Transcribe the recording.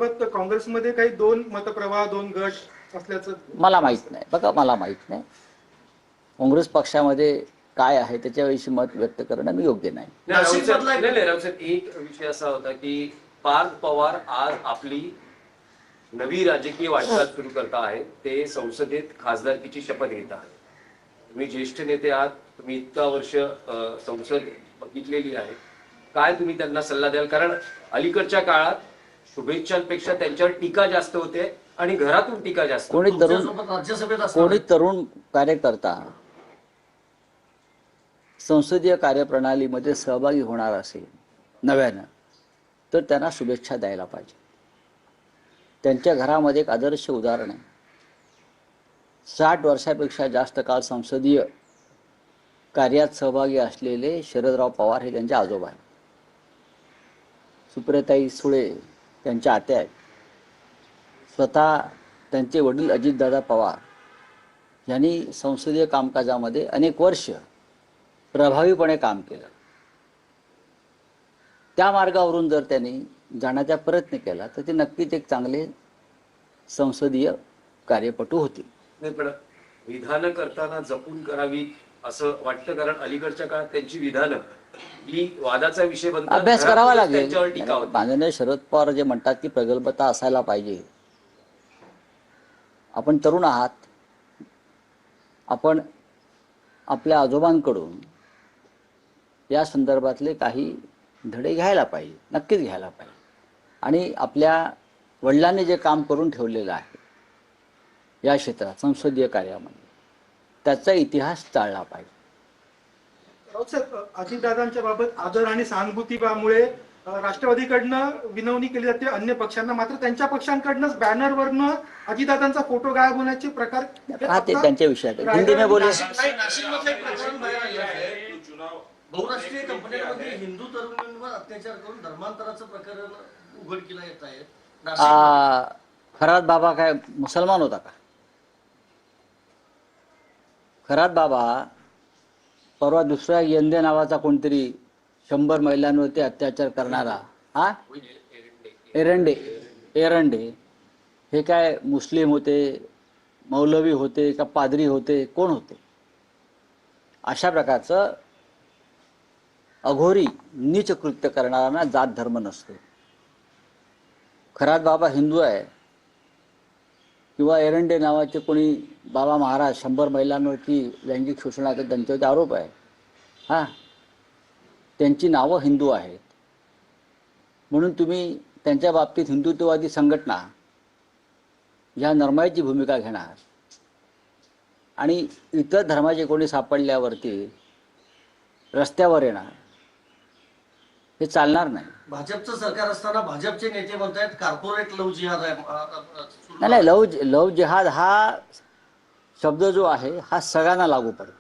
काँग्रेसमध्ये काही दोन मतप्रवाह, दोन गट असल्याचं मला माहित नाही. बघा, मला माहित नाही काँग्रेस पक्षामध्ये काय आहे त्याच्याविषयी मत व्यक्त करणं मी योग्य नाही. एक विषय असा होता की पार्थ पवार आज आपली नवी राजकीय वाटचाल सुरू करता आहेत. ते संसदेत खासदारकीची शपथ घेत आहेत. तुम्ही ज्येष्ठ नेते आहात, तुम्ही इतका वर्ष संसद बघितलेली आहे. काय तुम्ही त्यांना सल्ला द्याल? कारण अलीकडच्या काळात शुभेच्छांपेक्षा त्यांच्यावर टीका जास्त होते आणि घरातून टीका जास्त. कोणी तरुण कार्यकर्ता संसदीय कार्यप्रणालीमध्ये सहभागी होणार असेल नव्यानं, तर त्यांना शुभेच्छा द्यायला पाहिजे. त्यांच्या घरामध्ये एक आदर्श उदाहरण आहे. 60 वर्षापेक्षा जास्त काळ संसदीय कार्यात सहभागी असलेले शरदराव पवार हे त्यांचे आजोबा आहेत. सुप्रियाताई सुळे त्यांच्या आत्या आहेत. स्वतः त्यांचे वडील अजितदादा पवार यांनी संसदीय कामकाजामध्ये अनेक वर्ष प्रभावीपणे काम केलं. त्या मार्गावरून जर त्यांनी जाण्याचा प्रयत्न केला तर ते नक्कीच एक चांगले संसदीय कार्यपटू होतील. नाही, पण विधानं करताना जपून करावी असं वाटतं. कारण अलीकडच्या काळात त्यांची विधानं ही वादाचा विषय बनतात. अभ्यास करावा लागेल. त्यांच्यावर टीका होते. माननीय शरद पवार जे म्हणतात की प्रगल्भता असायला पाहिजे. आपण तरुण आहात, आपण आपल्या आजोबांकडून या संदर्भातले काही धडे घ्यायला पाहिजे, नक्कीच घ्यायला पाहिजे. आणि आपल्या वडिलांनी जे काम करून ठेवलेलं आहे या क्षेत्रात संसदीय कार्यामध्ये, त्याचा इतिहास चालला पाहिजे. अजितदादांच्या बाबत आदर आणि सहानुभूतीमुळे राष्ट्रवादीकडनं विनवणी केली जाते अन्य पक्षांना, मात्र त्यांच्या पक्षांकडनं बॅनरवरनं अजितदादांचा फोटो गायब होण्याचे प्रकार ते त्यांच्या विषयात हिंदी में बोले. बहुराष्ट्रीय कंपन्यांमध्ये हिंदू तरुणांवर अत्याचार करून धर्मांतराचं प्रकरण उघडकीला येत आहे. खरात बाबा काय मुसलमान होता का? खरात बाबा परवा दुसऱ्या यंदे नावाचा कोणतरी 100 महिलांवरती अत्याचार करणारा, एरंडे हे काय मुस्लिम होते, मौलवी होते का पादरी होते, कोण होते? अशा प्रकारचं अघोरी नीच कृत्य करणाऱ्यांना जात धर्म नसतो. खरात बाबा हिंदू आहे किंवा एरंडे नावाचे कोणी बाबा महाराज 100 महिलांवरती लैंगिक शोषणाचा त्यांच्यावरती आरोप आहे. त्यांची नावं हिंदू आहेत म्हणून तुम्ही त्यांच्या बाबतीत हिंदुत्ववादी संघटना ह्या नरमाईची भूमिका घेणार आणि इतर धर्माचे कोणी सापडल्यावरती रस्त्यावर येणार, हे चालणार नाही. भाजपचं सरकार असताना भाजपचे नेते म्हणतात कॉर्पोरेट लव्ह जिहाद आहे. नाही, लव्ह जिहाद हा शब्द जो आहे हा सगळ्यांना लागू पडतो.